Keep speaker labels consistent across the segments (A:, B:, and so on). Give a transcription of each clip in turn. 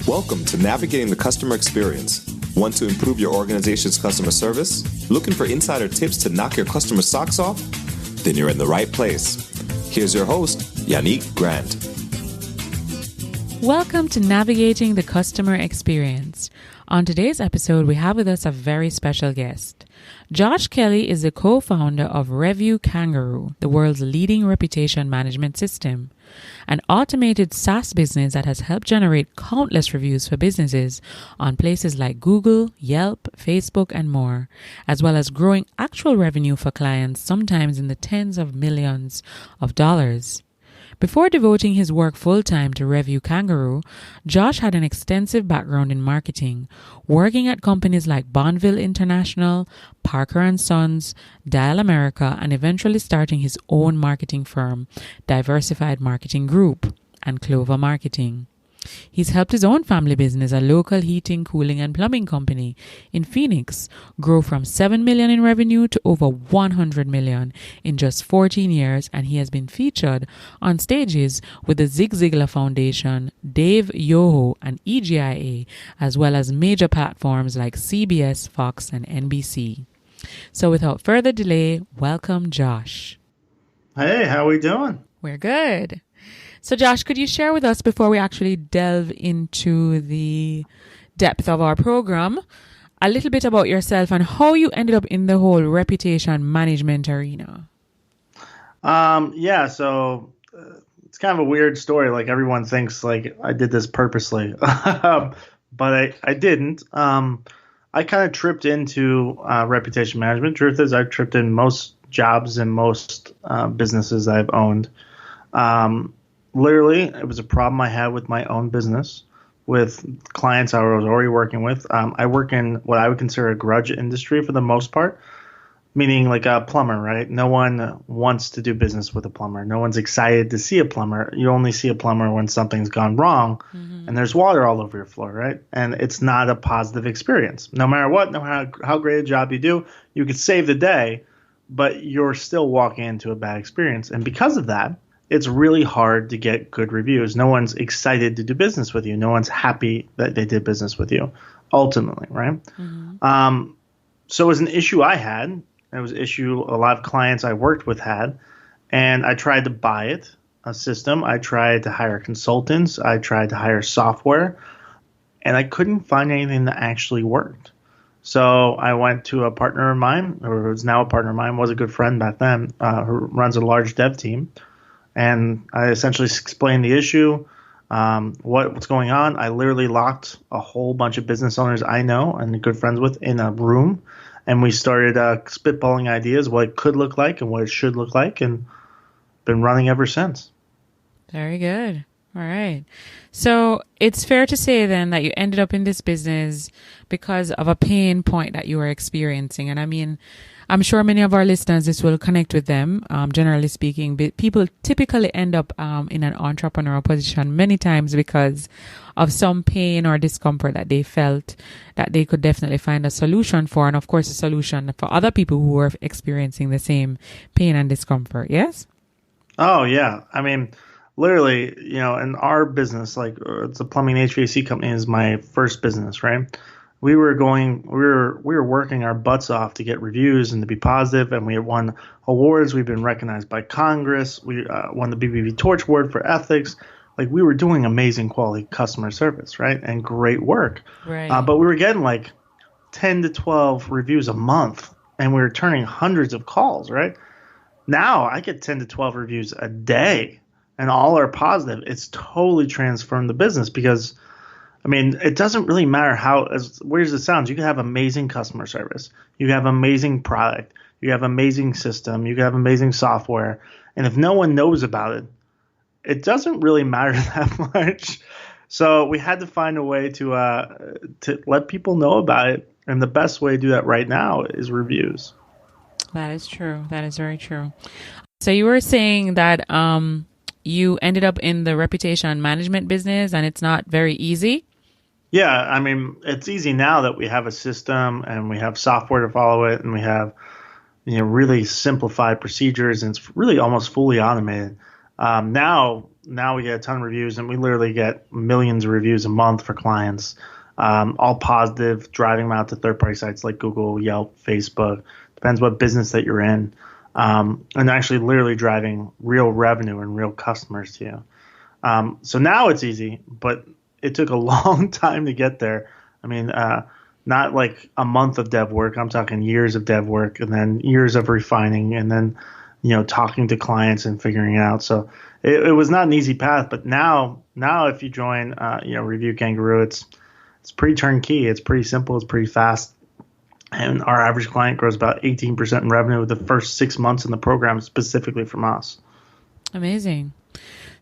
A: Welcome to Navigating the Customer Experience. Want to improve your organization's customer service? Looking for insider tips to knock your customer socks off? Then you're in the right place. Here's your host, Yanique Grant.
B: Welcome to Navigating the Customer Experience. On today's episode, we have with us a very special guest. Josh Kelly is the co-founder of RevuKangaroo, the world's leading reputation management system, an automated SaaS business that has helped generate countless reviews for businesses on places like Google, Yelp, Facebook, and more, as well as growing actual revenue for clients, sometimes in the tens of millions of dollars. Before devoting his work full-time to RevuKangaroo, Josh had an extensive background in marketing, working at companies like Bonneville International, Parker & Sons, Dial America, and eventually starting his own marketing firm, Diversified Marketing Group, and Clover Marketing. He's helped his own family business, a local heating, cooling, and plumbing company in Phoenix, grow from $7 million in revenue to over $100 million in just 14 years, and he has been featured on stages with the Zig Zigler Foundation, Yoho and EGIA, as well as major platforms like CBS, Fox, and NBC. So without further delay, welcome Josh.
C: Hey, how are we doing?
B: We're good. So Josh, could you share with us before we actually delve into the depth of our program, a little bit about yourself and how you ended up in the whole reputation management arena?
C: So it's kind of a weird story. Like everyone thinks like I did this purposely, but I didn't. I kind of tripped into reputation management. Truth is, I've tripped in most jobs and most businesses I've owned. Literally, it was a problem I had with my own business, with clients I was already working with. I work in what I would consider a grudge industry for the most part, meaning like a plumber, right? No one wants to do business with a plumber. No one's excited to see a plumber. You only see a plumber when something's gone wrong and there's water all over your floor, right? And it's not a positive experience. No matter what, no matter how great a job you do, you could save the day, but you're still walking into a bad experience. And because of that, it's really hard to get good reviews. No one's excited to do business with you. No one's happy that they did business with you, ultimately, right? So it was an issue I had. It was an issue a lot of clients I worked with had. And I tried to buy it, a system. I tried to hire consultants. I tried to hire software. And I couldn't find anything that actually worked. So I went to a partner of mine, or who's now a partner of mine, was a good friend back then, who runs a large dev team. And I essentially explained the issue, what's going on. I literally locked a whole bunch of business owners I know and good friends with in a room. And we started spitballing ideas, what it could look like and what it should look like, and been running ever since.
B: Very good. All right. So it's fair to say then that you ended up in this business because of a pain point that you were experiencing. And I mean, I'm sure many of our listeners, this will connect with them. Generally speaking, people typically end up in an entrepreneurial position many times because of some pain or discomfort that they felt that they could definitely find a solution for. And of course, a solution for other people who are experiencing the same pain and discomfort. Yes?
C: Oh, yeah. I mean, literally, in our business, like it's a plumbing HVAC company is my first business, right? We were working our butts off to get reviews and to be positive, and we had won awards. We've been recognized by Congress. We won the BBB Torch Award for ethics. Like we were doing amazing quality customer service, right, and great work.
B: Right.
C: But we were getting like 10 to 12 reviews a month, and we were turning hundreds of calls, right? Now I get 10 to 12 reviews a day, and all are positive. It's totally transformed the business because – I mean, it doesn't really matter as weird as it sounds. You can have amazing customer service. You have amazing product. You have amazing system. You can have amazing software. And if no one knows about it, it doesn't really matter that much. So we had to find a way to let people know about it. And the best way to do that right now is reviews.
B: That is true. That is very true. So you were saying that you ended up in the reputation management business and it's not very easy.
C: Yeah, I mean, it's easy now that we have a system and we have software to follow it and we have, really simplified procedures and it's really almost fully automated. Now now we get a ton of reviews, and we literally get millions of reviews a month for clients, all positive, driving them out to third-party sites like Google, Yelp, Facebook, depends what business that you're in, and actually literally driving real revenue and real customers to you. So now it's easy, but it took a long time to get there. I mean, not like a month of dev work. I'm talking years of dev work, and then years of refining, and then talking to clients and figuring it out. So it was not an easy path. But now if you join RevuKangaroo, it's pretty turnkey. It's pretty simple. It's pretty fast. And our average client grows about 18% in revenue the first 6 months in the program, specifically from us.
B: Amazing.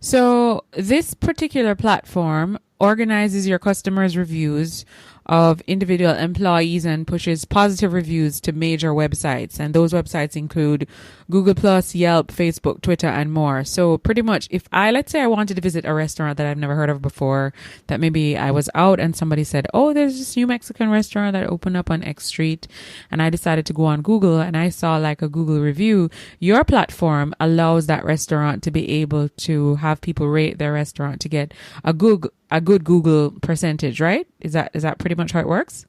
B: So this particular platform organizes your customers' reviews of individual employees and pushes positive reviews to major websites. And those websites include Google+, Yelp, Facebook, Twitter, and more. So pretty much if let's say I wanted to visit a restaurant that I've never heard of before, that maybe I was out and somebody said, oh, there's this new Mexican restaurant that opened up on X Street. And I decided to go on Google and I saw like a Google review. Your platform allows that restaurant to be able to have people rate their restaurant to get a good Google percentage, right? Is that pretty much how it works?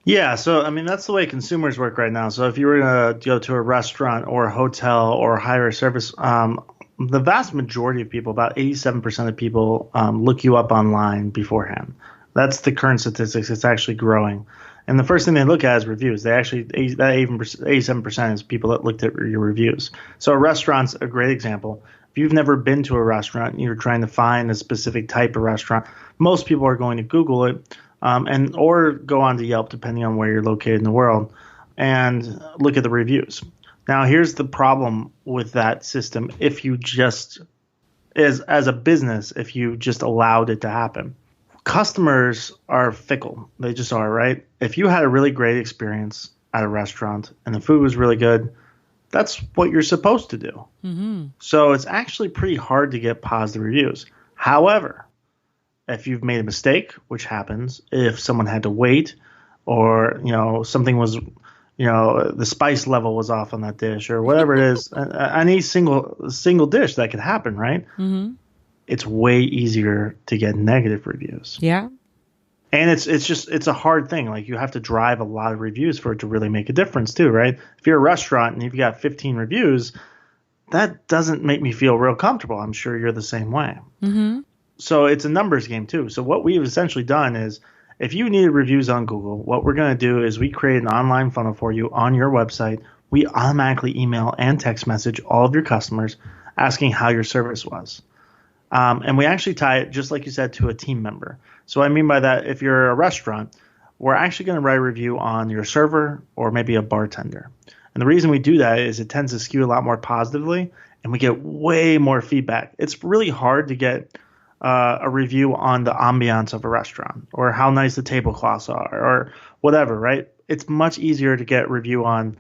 C: Yeah. So, I mean, that's the way consumers work right now. So if you were to go to a restaurant or a hotel or hire a service, the vast majority of people, about 87% of people, look you up online beforehand. That's the current statistics. It's actually growing. And the first thing they look at is reviews. That 87% is people that looked at your reviews. So a restaurant's a great example. If you've never been to a restaurant and you're trying to find a specific type of restaurant, most people are going to Google it or go on to Yelp, depending on where you're located in the world, and look at the reviews. Now, here's the problem with that system. If you just, as a business, if you just allowed it to happen, customers are fickle. They just are, right? If you had a really great experience at a restaurant and the food was really good, that's what you're supposed to do. Mm-hmm. So it's actually pretty hard to get positive reviews. However, if you've made a mistake, which happens, if someone had to wait or, something was, the spice level was off on that dish or whatever it is, any single dish that could happen, right? Mm-hmm. It's way easier to get negative reviews.
B: Yeah.
C: And it's a hard thing. Like you have to drive a lot of reviews for it to really make a difference too, right? If you're a restaurant and you've got 15 reviews, that doesn't make me feel real comfortable. I'm sure you're the same way. Mm-hmm. So it's a numbers game too. So what we've essentially done is if you needed reviews on Google, what we're going to do is we create an online funnel for you on your website. We automatically email and text message all of your customers asking how your service was. And we actually tie it, just like you said, to a team member. So what I mean by that, if you're a restaurant, we're actually going to write a review on your server or maybe a bartender. And the reason we do that is it tends to skew a lot more positively, and we get way more feedback. It's really hard to get a review on the ambiance of a restaurant or how nice the tablecloths are or whatever, right? It's much easier to get a review on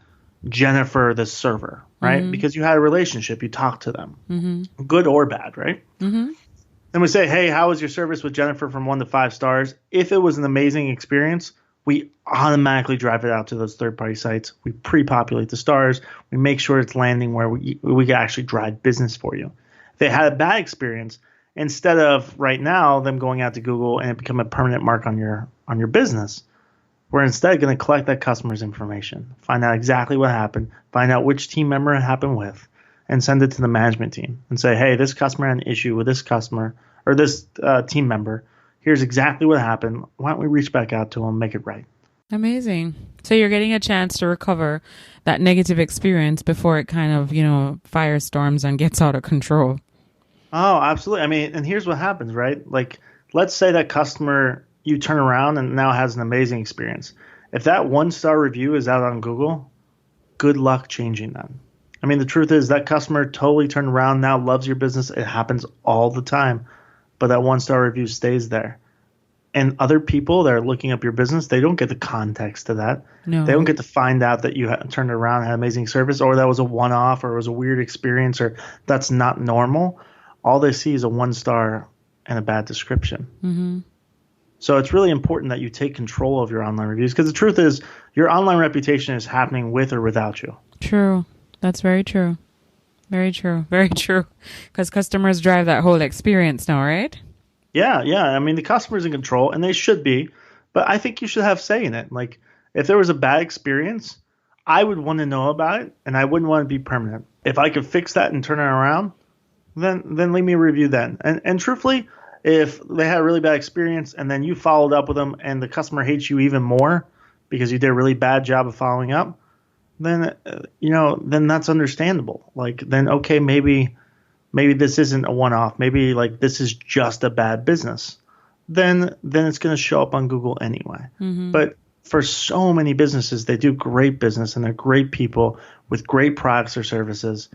C: Jennifer, the server, right? Mm-hmm. Because you had a relationship, you talked to them, mm-hmm. good or bad, right? Mm-hmm. Then we say, hey, how was your service with Jennifer from 1 to 5 stars? If it was an amazing experience, we automatically drive it out to those third-party sites. We pre-populate the stars. We make sure it's landing where we can actually drive business for you. If they had a bad experience, instead of right now them going out to Google and it become a permanent mark on your business, we're instead going to collect that customer's information, find out exactly what happened, find out which team member it happened with, and send it to the management team and say, hey, this customer had an issue with this customer or this team member. Here's exactly what happened. Why don't we reach back out to them and make it right?
B: Amazing. So you're getting a chance to recover that negative experience before it kind of, firestorms and gets out of control.
C: Oh, absolutely. I mean, and here's what happens, right? Like, let's say that customer, you turn around and now has an amazing experience. If that 1-star review is out on Google, good luck changing that. I mean, the truth is that customer totally turned around, now loves your business. It happens all the time, but that 1-star review stays there. And other people that are looking up your business, they don't get the context to that. No. They don't get to find out that you turned around and had amazing service, or that was a one-off, or it was a weird experience, or that's not normal. All they see is a 1-star and a bad description. Mm-hmm. So it's really important that you take control of your online reviews, because the truth is your online reputation is happening with or without you.
B: True. That's very true. Very true. Very true. Because customers drive that whole experience now, right?
C: Yeah, yeah. I mean, the customer's in control, and they should be, but I think you should have say in it. Like, if there was a bad experience, I would want to know about it, and I wouldn't want it to be permanent. If I could fix that and turn it around, then leave me a review then. And truthfully, if they had a really bad experience and then you followed up with them and the customer hates you even more because you did a really bad job of following up, then then that's understandable. Like, then okay, maybe this isn't a one-off. Maybe like this is just a bad business. Then it's going to show up on Google anyway. Mm-hmm. But for so many businesses, they do great business and they're great people with great products or services.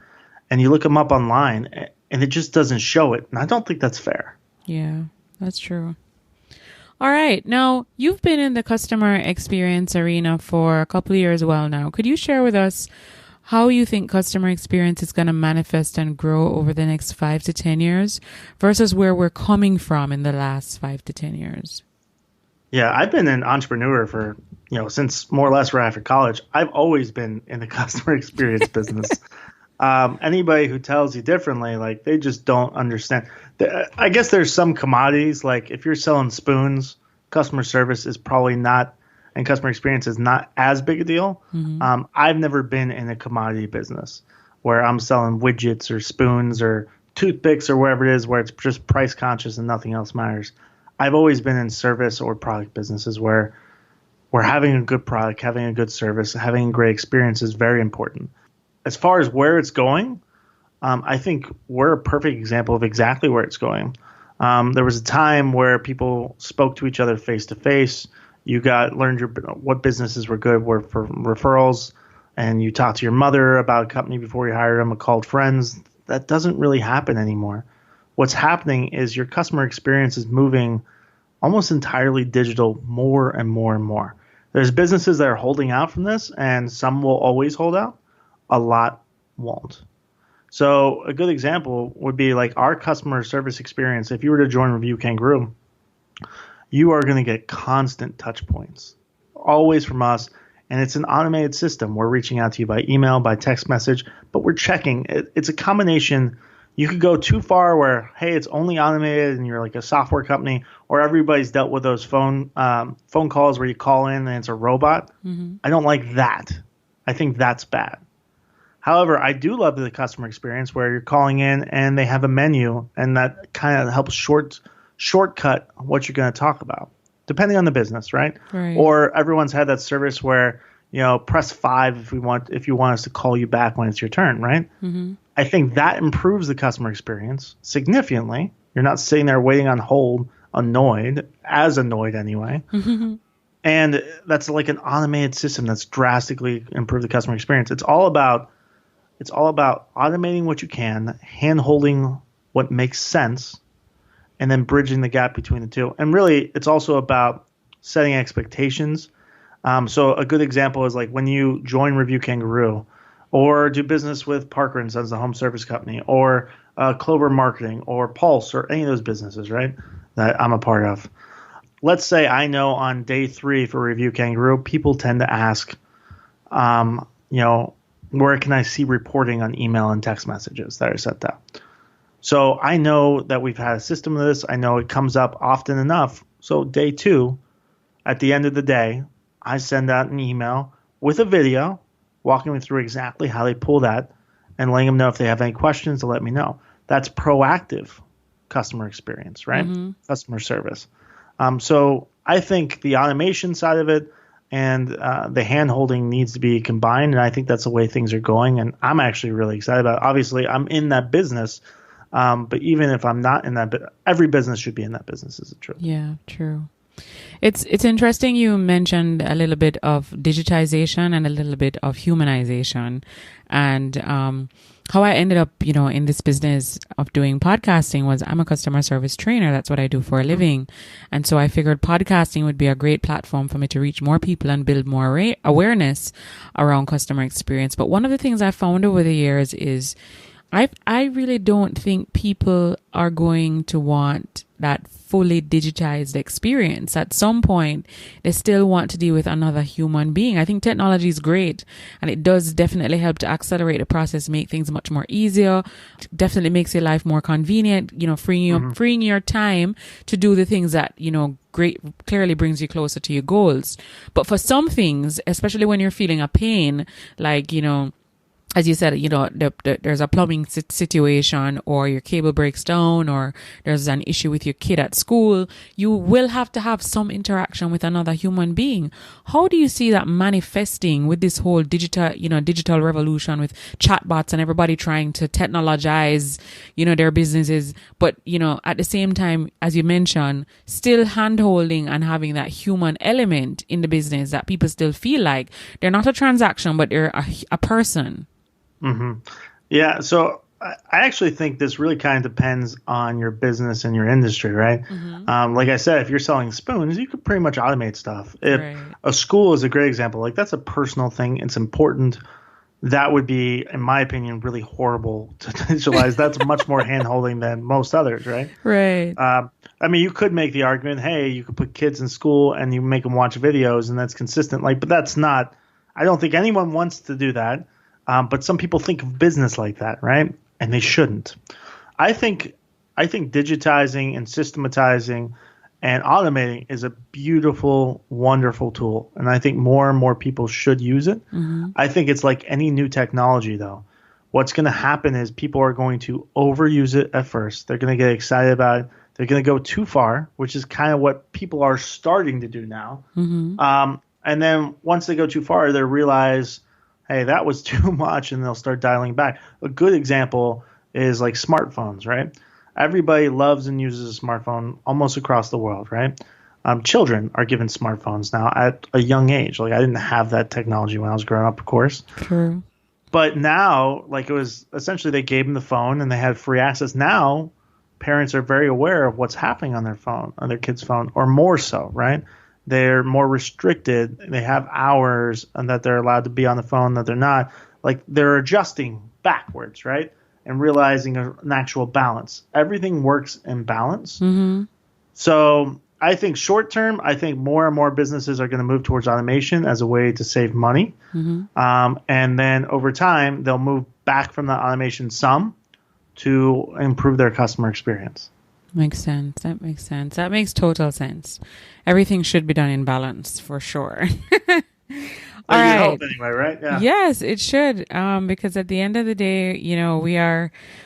C: And you look them up online and it just doesn't show it. And I don't think that's fair.
B: Yeah, that's true. All right. Now, you've been in the customer experience arena for a couple of years well now. Could you share with us how you think customer experience is going to manifest and grow over the next 5 to 10 years versus where we're coming from in the last 5 to 10 years?
C: Yeah, I've been an entrepreneur for, since more or less right after college. I've always been in the customer experience business. Anybody who tells you differently, like, they just don't understand. I guess there's some commodities, like if you're selling spoons, customer service is probably not, and customer experience is not as big a deal. Mm-hmm. I've never been in a commodity business where I'm selling widgets or spoons or toothpicks or wherever it is, where it's just price conscious and nothing else matters. I've always been in service or product businesses where having a good product, having a good service, having a great experience is very important. As far as where it's going, I think we're a perfect example of exactly where it's going. There was a time where people spoke to each other face to face. You learned what businesses were good were for referrals, and you talked to your mother about a company before you hired them, or called friends. That doesn't really happen anymore. What's happening is your customer experience is moving almost entirely digital more and more and more. There's businesses that are holding out from this, and some will always hold out. A lot won't. So a good example would be like our customer service experience. If you were to join RevuKangaroo, you are going to get constant touch points, always from us. And it's an automated system. We're reaching out to you by email, by text message, but we're checking. It's a combination. You could go too far where, hey, it's only automated and you're like a software company, or everybody's dealt with those phone calls where you call in and it's a robot. Mm-hmm. I don't like that. I think that's bad. However, I do love the customer experience where you're calling in and they have a menu, and that kind of helps shortcut what you're going to talk about, depending on the business, right? Or everyone's had that service where, press 5 if you want us to call you back when it's your turn, right? Mm-hmm. I think that improves the customer experience significantly. You're not sitting there waiting on hold, annoyed anyway. Mm-hmm. And that's like an automated system that's drastically improved the customer experience. It's all about automating what you can, hand-holding what makes sense, and then bridging the gap between the two. And really, it's also about setting expectations. So a good example is like when you join RevuKangaroo or do business with Parker & Sons, the home service company, or Clover Marketing or Pulse or any of those businesses, right, that I'm a part of. Let's say I know on day 3 for RevuKangaroo, people tend to ask, where can I see reporting on email and text messages that are sent out? So I know that we've had a system of this. I know it comes up often enough. So day 2, at the end of the day, I send out an email with a video walking me through exactly how they pull that and letting them know if they have any questions to let me know. That's proactive customer experience, right? Mm-hmm. Customer service. So I think the automation side of it and the hand-holding needs to be combined, and I think that's the way things are going, and I'm actually really excited about it. Obviously, I'm in that business, but even if I'm not in that, every business should be in that business, is it true?
B: Yeah, true. It's interesting you mentioned a little bit of digitization and a little bit of humanization, and how I ended up, in this business of doing podcasting was I'm a customer service trainer. That's what I do for a living. And so I figured podcasting would be a great platform for me to reach more people and build more awareness around customer experience. But one of the things I found over the years is I really don't think people are going to want that fully digitized experience. At some point, they still want to deal with another human being. I think technology is great, and it does definitely help to accelerate the process, make things much more easier. Definitely makes your life more convenient. Freeing your time to do the things that clearly brings you closer to your goals. But for some things, especially when you're feeling a pain, like as you said, there's a plumbing situation, or your cable breaks down, or there's an issue with your kid at school, you will have to have some interaction with another human being. How do you see that manifesting with this whole digital revolution, with chatbots and everybody trying to technologize, their businesses, but, at the same time, as you mentioned, still hand-holding and having that human element in the business, that people still feel like they're not a transaction, but they're a person?
C: Mm-hmm. Yeah. So I actually think this really kind of depends on your business and your industry, right? Mm-hmm. Like I said, if you're selling spoons, you could pretty much automate stuff. If a school is a great example, like that's a personal thing. It's important. That would be, in my opinion, really horrible to digitalize. That's much more hand-holding than most others, right?
B: Right.
C: You could make the argument, hey, you could put kids in school and you make them watch videos and that's consistent. But that's not, I don't think anyone wants to do that. But some people think of business like that, right? And they shouldn't. I think digitizing and systematizing and automating is a beautiful, wonderful tool. And I think more and more people should use it. Mm-hmm. I think it's like any new technology, though. What's going to happen is people are going to overuse it at first. They're going to get excited about it. They're going to go too far, which is kind of what people are starting to do now. Mm-hmm. And then once they go too far, they realize, hey, that was too much, and they'll start dialing back. A good example is like smartphones, right? Everybody loves and uses a smartphone almost across the world, right? Children are given smartphones now at a young age. Like I didn't have that technology when I was growing up, of course.
B: True.
C: But now, like it was essentially they gave them the phone and they had free access. Now, parents are very aware of what's happening on their phone, on their kid's phone, or more so, right? They're more restricted. They have hours and that they're allowed to be on the phone, that they're not. Like they're adjusting backwards, right? And realizing an actual balance. Everything works in balance. Mm-hmm. So I think short term, I think more and more businesses are going to move towards automation as a way to save money. Mm-hmm. And then over time, they'll move back from the automation some to improve their customer experience.
B: Makes sense. That makes sense. That makes total sense. Everything should be done in balance for sure. All right.
C: Hope anyway, right? Yeah.
B: Yes, it should. Because at the end of the day,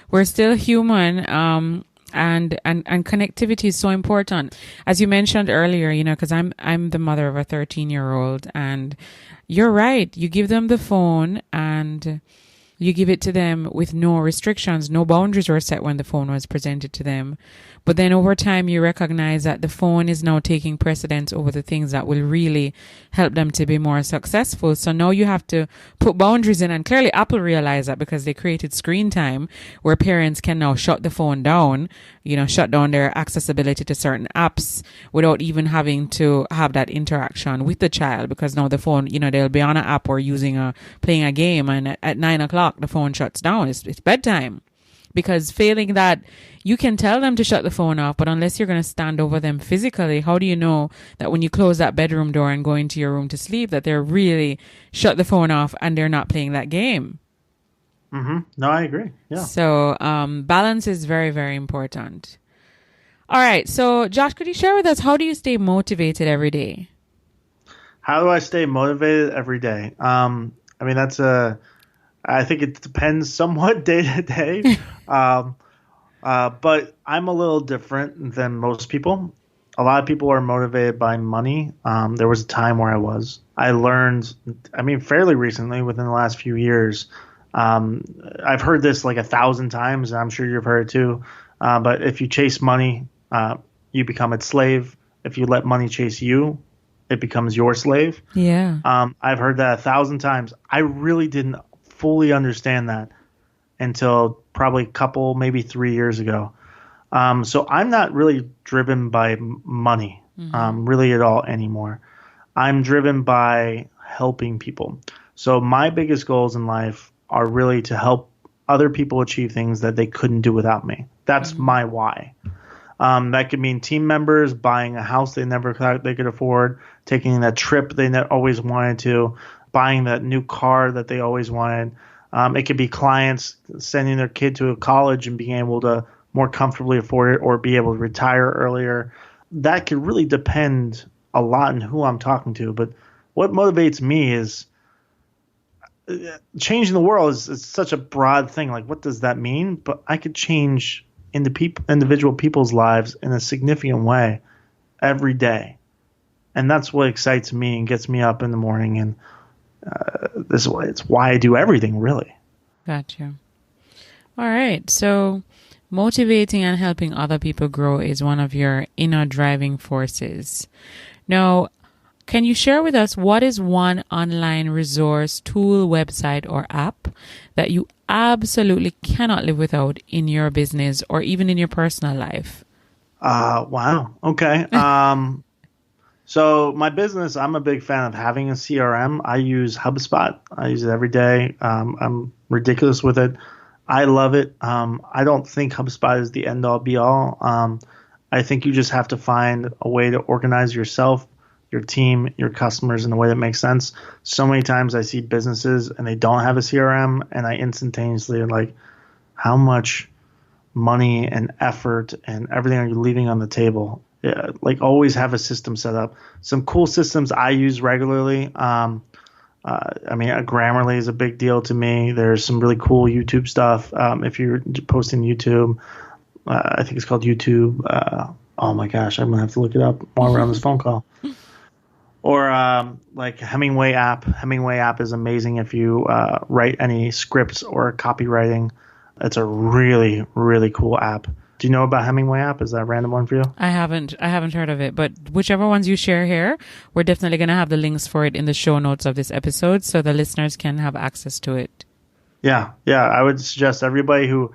B: we're still human. And connectivity is so important. As you mentioned earlier, because I'm the mother of a 13-year-old, and you're right. You give them the phone and you give it to them with no restrictions. No boundaries were set when the phone was presented to them. But then over time, you recognize that the phone is now taking precedence over the things that will really help them to be more successful. So now you have to put boundaries in. And clearly Apple realized that because they created screen time where parents can now shut the phone down, shut down their accessibility to certain apps without even having to have that interaction with the child. Because now the phone, they'll be on an app or playing a game, and at 9:00, the phone shuts down. It's bedtime. Because failing that, you can tell them to shut the phone off, but unless you're going to stand over them physically, how do you know that when you close that bedroom door and go into your room to sleep, that they're really shut the phone off and they're not playing that game?
C: Mm-hmm. No, I agree. Yeah.
B: So balance is very, very important. All right. So Josh, could you share with us, how do you stay motivated every day?
C: How do I stay motivated every day? I think it depends somewhat day to day. But I'm a little different than most people. A lot of people are motivated by money. There was a time where I learned, fairly recently, within the last few years. I've heard this like 1,000 times, and I'm sure you've heard it too. But if you chase money, you become its slave. If you let money chase you, it becomes your slave.
B: Yeah.
C: I've heard that 1,000 times. I really didn't fully understand that until probably a couple, maybe 3 years ago. So I'm not really driven by money, really at all anymore. I'm driven by helping people. So my biggest goals in life are really to help other people achieve things that they couldn't do without me. That's my why. That could mean team members buying a house they never thought they could afford, taking that trip they always wanted to, buying that new car that they always wanted. It could be clients sending their kid to a college and being able to more comfortably afford it or be able to retire earlier. That could really depend a lot on who I'm talking to. But what motivates me is changing the world is such a broad thing. Like, what does that mean? But I could change individual people's lives in a significant way every day. And that's what excites me and gets me up in the morning. And it's why I do everything, really.
B: Gotcha. All right. So motivating and helping other people grow is one of your inner driving forces. Now, can you share with us what is one online resource, tool, website, or app that you absolutely cannot live without in your business or even in your personal life?
C: Wow. Okay. So my business, I'm a big fan of having a CRM. I use HubSpot. I use it every day. I'm ridiculous with it. I love it. I don't think HubSpot is the end all be all. I think you just have to find a way to organize yourself, your team, your customers in a way that makes sense. So many times I see businesses and they don't have a CRM, and I instantaneously am like, how much money and effort and everything are you leaving on the table? Yeah, like, always have a system set up. Some cool systems I use regularly. Grammarly is a big deal to me. There's some really cool YouTube stuff. If you're posting YouTube, I think it's called YouTube. Oh my gosh, I'm gonna have to look it up while we're on this phone call. Or like Hemingway app. Hemingway app is amazing if you write any scripts or copywriting. It's a really, really cool app. Do you know about Hemingway app? Is that a random one for you?
B: I haven't heard of it, but whichever ones you share here, we're definitely going to have the links for it in the show notes of this episode so the listeners can have access to it.
C: Yeah. I would suggest everybody who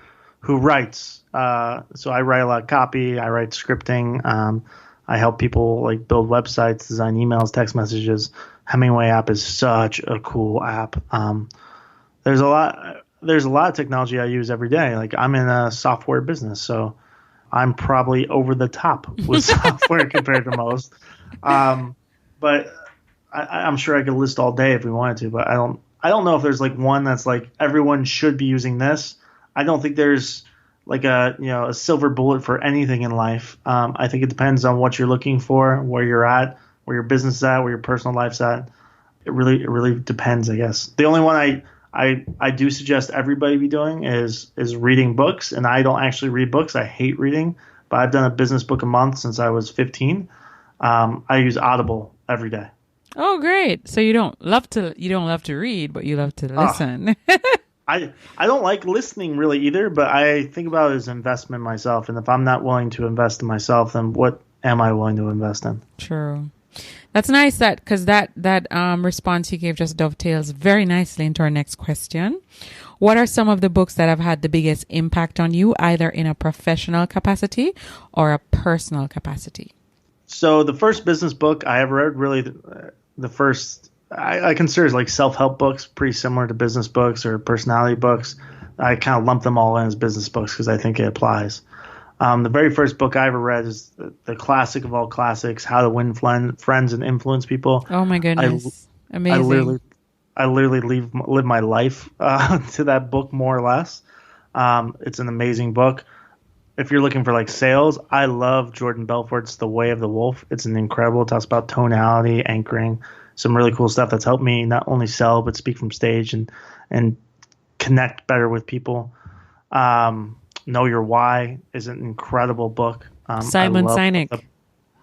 C: writes. So I write a lot of copy. I write scripting. I help people like build websites, design emails, text messages. Hemingway app is such a cool app. There's a lot of technology I use every day. Like, I'm in a software business, so I'm probably over the top with software compared to most. But I'm sure I could list all day if we wanted to, but I don't know if there's like one that's like everyone should be using this. I don't think there's like a silver bullet for anything in life. I think it depends on what you're looking for, where you're at, where your business is at, where your personal life's at. It really depends, I guess. The only one I do suggest everybody be doing is reading books, and I don't actually read books. I hate reading, but I've done a business book a month since I was 15. I use Audible every day.
B: Oh, great! So you don't love to read, but you love to listen.
C: I don't like listening really either, but I think about it as investment myself, and if I'm not willing to invest in myself, then what am I willing to invest in?
B: True. That's nice because that response you gave just dovetails very nicely into our next question. What are some of the books that have had the biggest impact on you, either in a professional capacity or a personal capacity?
C: So the first business book I ever read, really the first, I consider it like self-help books, pretty similar to business books or personality books. I kind of lump them all in as business books because I think it applies. The very first book I ever read is the classic of all classics, How to Win Friends and Influence People.
B: Oh my goodness. Amazing.
C: I literally live my life to that book, more or less. It's an amazing book. If you're looking for like sales, I love Jordan Belfort's The Way of the Wolf. It's an incredible, it talks about tonality, anchoring, some really cool stuff that's helped me not only sell, but speak from stage and connect better with people. Know Your Why is an incredible book.
B: Simon Sinek.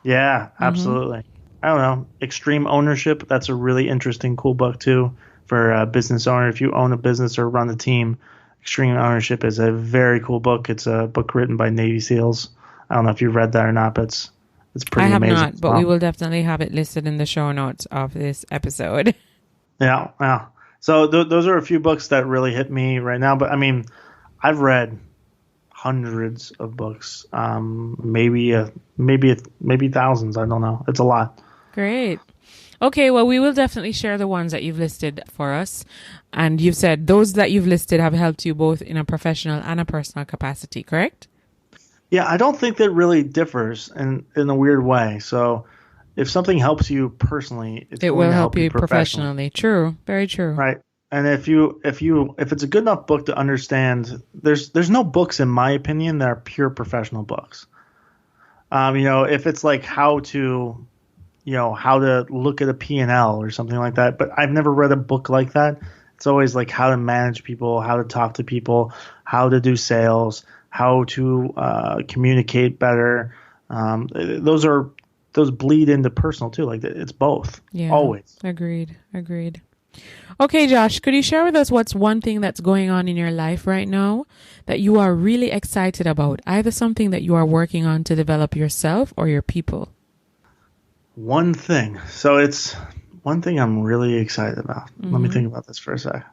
C: Yeah, absolutely. I don't know. Extreme Ownership. That's a really interesting, cool book too for a business owner. If you own a business or run a team, Extreme Ownership is a very cool book. It's a book written by Navy SEALs. I don't know if you've read that or not, but it's pretty amazing.
B: I have not, but we will definitely have it listed in the show notes of this episode.
C: Yeah. So those are a few books that really hit me right now. But I mean, I've read hundreds of books, maybe thousands. I don't know. It's a lot.
B: Great. Okay, well, we will definitely share the ones that you've listed for us. And you've said those that you've listed have helped you both in a professional and a personal capacity, correct?
C: Yeah, I don't think that really differs in a weird way. So if something helps you personally, it's
B: It
C: going
B: will
C: to
B: help
C: help you
B: you
C: professionally,
B: professionally. True. Very true.
C: right? And if it's a good enough book to understand, there's no books in my opinion that are pure professional books. If it's like how to look at a P&L or something like that, but I've never read a book like that. It's always like how to manage people, how to talk to people, how to do sales, how to communicate better. Those bleed into personal too. Like it's both,
B: Yeah.
C: always.
B: Agreed. Agreed. Okay, Josh, could you share with us what's one thing that's going on in your life right now that you are really excited about? Either something that you are working on to develop yourself or your people.
C: One thing. So it's one thing I'm really excited about. Let me think about this for a sec.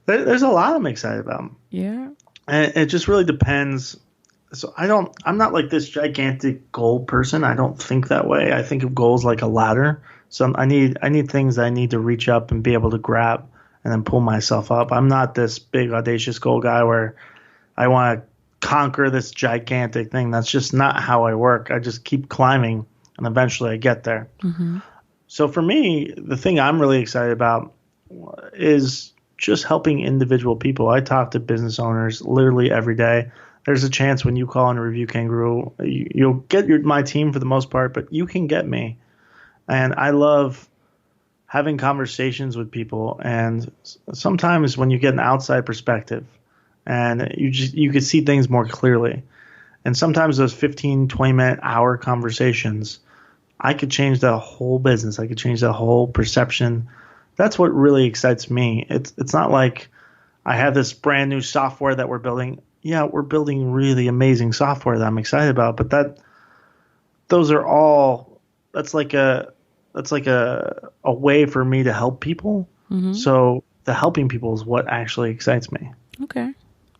C: There's a lot I'm excited about.
B: Yeah.
C: And it just really depends. So I'm not like this gigantic goal person. I don't think that way. I think of goals like a ladder. So I need things that I need to reach up and be able to grab and then pull myself up. I'm not this big audacious goal guy where I want to conquer this gigantic thing. That's just not how I work. I just keep climbing and eventually I get there.
B: Mm-hmm.
C: So for me, the thing I'm really excited about is just helping individual people. I talk to business owners literally every day. There's a chance when you call in RevuKangaroo, you'll get my team for the most part, but you can get me. And I love having conversations with people. And sometimes when you get an outside perspective and you can see things more clearly. And sometimes those 15, 20-minute hour conversations, I could change the whole business. I could change the whole perception. That's what really excites me. It's not like I have this brand new software that we're building. Yeah, we're building really amazing software that I'm excited about, but that's like a way for me to help people.
B: Mm-hmm.
C: So the helping people is what actually excites me.
B: Okay.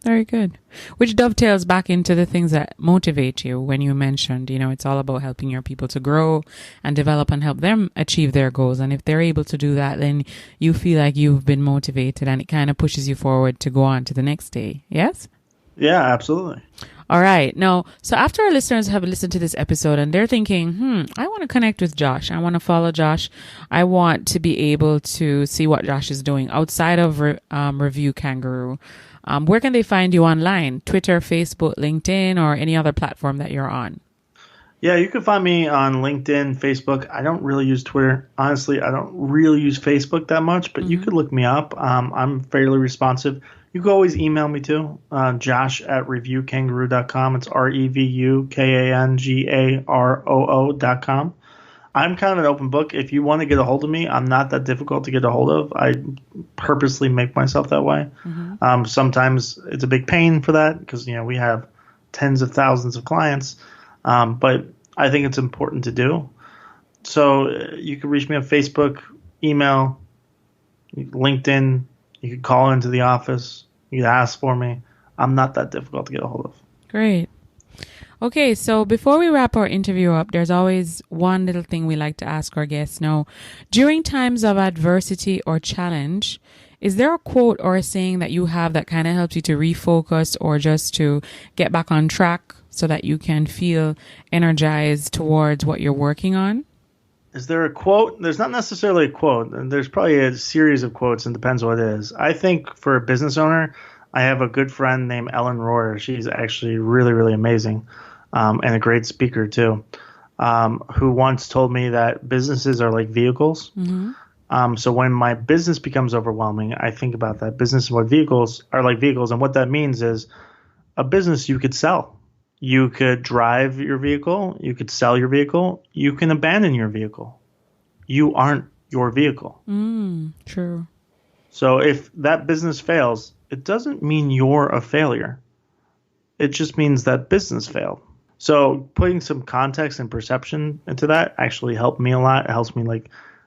B: Very good. Which dovetails back into the things that motivate you when you mentioned, it's all about helping your people to grow and develop and help them achieve their goals. And if they're able to do that, then you feel like you've been motivated and it kind of pushes you forward to go on to the next day. Yes?
C: Yeah, absolutely.
B: All right. Now, so after our listeners have listened to this episode and they're thinking, I want to connect with Josh. I want to follow Josh. I want to be able to see what Josh is doing outside of RevuKangaroo. Where can they find you online? Twitter, Facebook, LinkedIn, or any other platform that you're on?
C: Yeah, you can find me on LinkedIn, Facebook. I don't really use Twitter. Honestly, I don't really use Facebook that much, but you could look me up. I'm fairly responsive. You can always email me too, josh@RevuKangaroo.com. It's RevuKangaroo.com. I'm kind of an open book. If you want to get a hold of me, I'm not that difficult to get a hold of. I purposely make myself that way. Sometimes it's a big pain for that because we have tens of thousands of clients, but I think it's important to do. So you can reach me on Facebook, email, LinkedIn. You can call into the office. You can ask for me. I'm not that difficult to get a hold of.
B: Great. Okay, so before we wrap our interview up, there's always one little thing we like to ask our guests. Now, during times of adversity or challenge, is there a quote or a saying that you have that kind of helps you to refocus or just to get back on track so that you can feel energized towards what you're working on?
C: Is there a quote? There's not necessarily a quote. There's probably a series of quotes and depends what it is. I think for a business owner, I have a good friend named Ellen Royer. She's actually really, really amazing. And a great speaker too, who once told me that businesses are like vehicles. So when my business becomes overwhelming, I think about that. Business and what vehicles are like vehicles. And what that means is a business you could sell. You could drive your vehicle. You could sell your vehicle. You can abandon your vehicle. You aren't your vehicle.
B: True.
C: So if that business fails, it doesn't mean you're a failure. It just means that business failed. So putting some context and perception into that actually helped me a lot. It helps me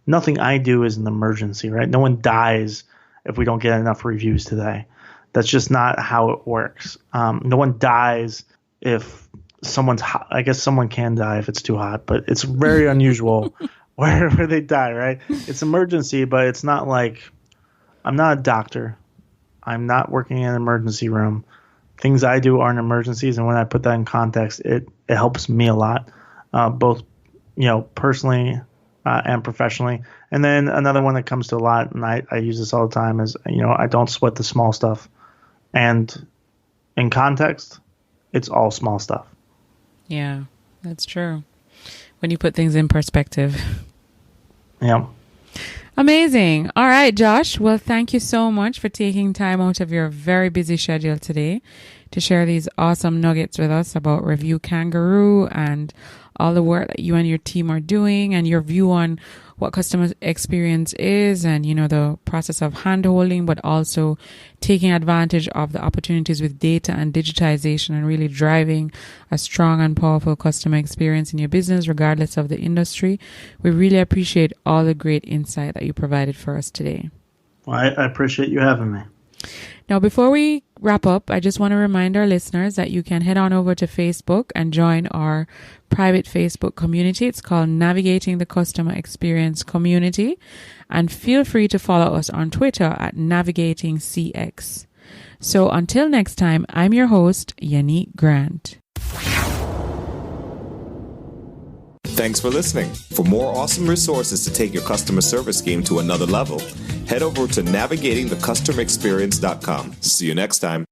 C: nothing I do is an emergency, right? No one dies if we don't get enough reviews today. That's just not how it works. No one dies if someone's hot. I guess someone can die if it's too hot, but it's very unusual where they die, right? It's emergency, but it's not like I'm not a doctor. I'm not working in an emergency room. things I do aren't emergencies, and when I put that in context, it helps me a lot, both personally and professionally. And then another one that comes to a lot, and I use this all the time, is I don't sweat the small stuff. And in context, it's all small stuff.
B: Yeah, that's true. When you put things in perspective.
C: Yeah.
B: Amazing. All right, Josh. Well, thank you so much for taking time out of your very busy schedule today to share these awesome nuggets with us about RevuKangaroo and all the work that you and your team are doing, and your view on what customer experience is, and the process of hand-holding, but also taking advantage of the opportunities with data and digitization, and really driving a strong and powerful customer experience in your business, regardless of the industry. We really appreciate all the great insight that you provided for us today.
C: Well, I appreciate you having me.
B: Now, before we wrap up, I just want to remind our listeners that you can head on over to Facebook and join our private Facebook community. It's called Navigating the Customer Experience Community. And feel free to follow us on Twitter at NavigatingCX. So until next time, I'm your host, Yanique Grant.
A: Thanks for listening. For more awesome resources to take your customer service game to another level, head over to navigatingthecustomerexperience.com. See you next time.